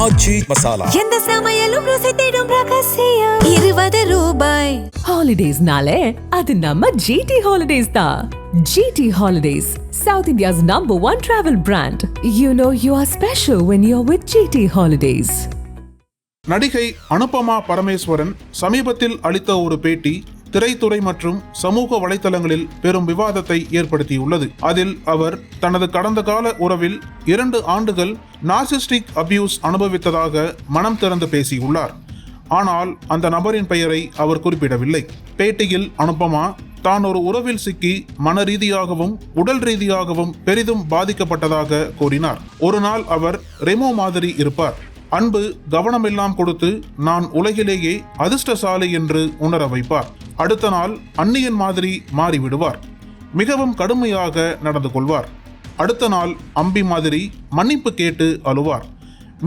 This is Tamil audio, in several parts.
ஆச்சி மசாலா. எந்த சமையலும் ருசி தேடும் ரகசியம். 20 ரூபாய். ஹாலிடேஸ்னாலே அது நம்ம GT Holidays தான். GT Holidays, South India's #1 travel brand. You know you are special when you're with GT Holidays. நடிகை அனுபமா பரமேஸ்வரன் சமீபத்தில் அளித்த ஒரு பேட்டி திரைத்துறை மற்றும் சமூக வலைதளங்களில் பெரும் விவாதத்தை ஏற்படுத்தியுள்ளது. அதில் அவர் தனது கடந்த கால உறவில் 2 ஆண்டுகள் நார்சிஸ்டிக் அபியூஸ் அனுபவித்ததாக மனம் திறந்து பேசியுள்ளார். ஆனால் அந்த நபரின் பெயரை அவர் குறிப்பிடவில்லை. பேட்டியில் அனுபமா தான் ஒரு உறவில் சிக்கி மன ரீதியாகவும் உடல் ரீதியாகவும் பெரிதும் பாதிக்கப்பட்டதாக கூறினார். ஒரு நாள் அவர் ரெமோ மாதிரி இருப்பார். அன்பு கவனமெல்லாம் கொடுத்து நான் உலகிலேயே அதிர்ஷ்டசாலி என்று உணர வைப்பார். அடுத்த நாள் அந்நியன் மாதிரி மாறிவிடுவார். மிகவும் கடுமையாக நடந்து கொள்வார். அடுத்த நாள் அம்பி மாதிரி மன்னிப்பு கேட்டு அழுவார்.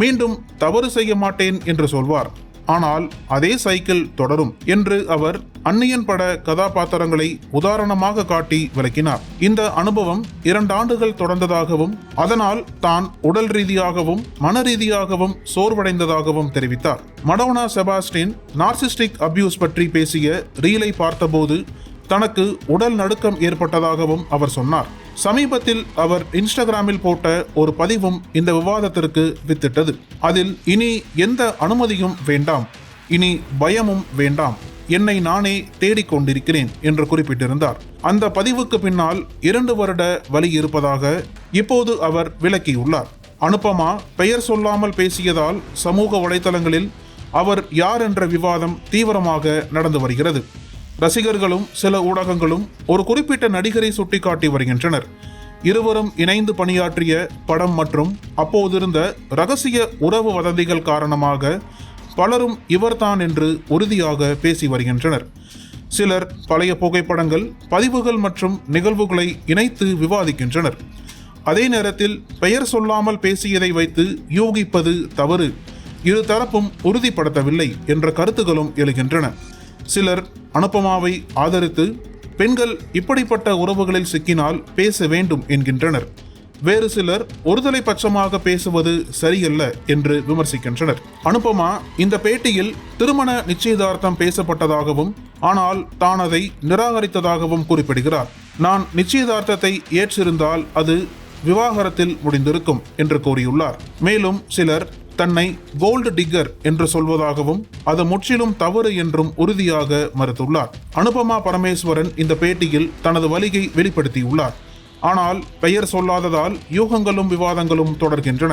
மீண்டும் தவறு செய்ய மாட்டேன் என்று சொல்வார். ஆனால் அதே சைக்கிள் தொடரும் என்று அவர் அந்நியன் பட கதாபாத்திரங்களை உதாரணமாக காட்டி விளக்கினார். இந்த அனுபவம் 2 ஆண்டுகள் தொடர்ந்ததாகவும் அதனால் தான் உடல் ரீதியாகவும் மன ரீதியாகவும் சோர்வடைந்ததாகவும் தெரிவித்தார். மடோனா செபாஸ்டின் நார்சிஸ்டிக் அபியூஸ் பற்றி பேசிய ரீலை பார்த்தபோது தனக்கு உடல் நடுக்கம் ஏற்பட்டதாகவும் அவர் சொன்னார். சமீபத்தில் அவர் இன்ஸ்டாகிராமில் போட்ட ஒரு பதிவும் இந்த விவாதத்திற்கு வித்திட்டது. அதில் இனி எந்த அனுமதியும் வேண்டாம், இனி பயமும் வேண்டாம், என்னை நானே தேடிக்கொண்டிருக்கிறேன் என்று குறிப்பிட்டிருந்தார். அந்த பதிவுக்கு பின்னால் 2 வருட வலி இருப்பதாக இப்போது அவர் விளக்கியுள்ளார். அனுபமா பெயர் சொல்லாமல் பேசியதால் சமூக வலைதளங்களில் அவர் யார் என்ற விவாதம் தீவிரமாக நடந்து வருகிறது. ரசிகர்களும் சில ஊடகங்களும் ஒரு குறிப்பிட்ட நடிகரை சுட்டிக்காட்டி வருகின்றனர். இருவரும் இணைந்து பணியாற்றிய படம் மற்றும் அப்போதிருந்த ரகசிய உறவு வதந்திகள் காரணமாக பலரும் இவர்தான் என்று உறுதியாக பேசி வருகின்றனர். சிலர் பழைய புகைப்படங்கள், பதிவுகள் மற்றும் நிகழ்வுகளை இணைத்து விவாதிக்கின்றனர். அதே நேரத்தில் பெயர் சொல்லாமல் பேசியதை வைத்து யூகிப்பது தவறு, இரு தரப்பும் உறுதிப்படுத்தவில்லை என்ற கருத்துகளும் எழுகின்றன. சிலர் அனுபமாவை ஆதரித்து பெண்கள் இப்படிப்பட்ட உறவுகளில் சிக்கினால் பேச வேண்டும் என்கின்றனர். வேறு சிலர் ஒருதலை பட்சமாக பேசுவது சரியல்ல என்று விமர்சிக்கின்றனர். அனுபமா இந்த பேட்டியில் திருமண நிச்சயதார்த்தம் பேசப்பட்டதாகவும் ஆனால் தான் அதை நிராகரித்ததாகவும் குறிப்பிடுகிறார். நான் நிச்சயதார்த்தத்தை ஏற்றிருந்தால் அது விவாகரத்தில் முடிந்திருக்கும் என்று கூறியுள்ளார். மேலும் சிலர் தன்னை கோல்டு டிக்கர் என்று சொல்வதாகவும் அது முற்றிலும் தவறு என்றும் உறுதியாக மறுத்துள்ளார். அனுபமா பரமேஸ்வரன் இந்த பேட்டியில் தனது வலியை வெளிப்படுத்தியுள்ளார். ஆனால் பெயர் சொல்லாததால் யூகங்களும் விவாதங்களும் தொடர்கின்றன.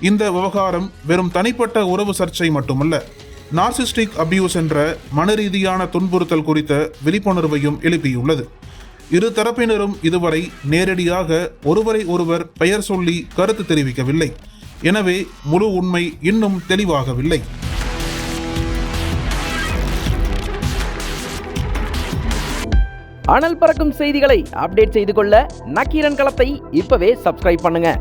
இந்த விவகாரம் வெறும் தனிப்பட்ட உறவு சர்ச்சை மட்டுமல்ல, நார்சிஸ்டிக் அபியூஸ் என்ற மனரீதியான துன்புறுத்தல் குறித்த விழிப்புணர்வையும் எழுப்பியுள்ளது. இரு தரப்பினரும் இதுவரை நேரடியாக ஒருவரை ஒருவர் பெயர் சொல்லி கருத்து தெரிவிக்கவில்லை. எனவே முழு உண்மை இன்னும் தெளிவாகவில்லை. அனல் பறக்கும் செய்திகளை அப்டேட் செய்து கொள்ள நக்கீரன் களத்தை இப்பவே சப்ஸ்கிரைப் பண்ணுங்க.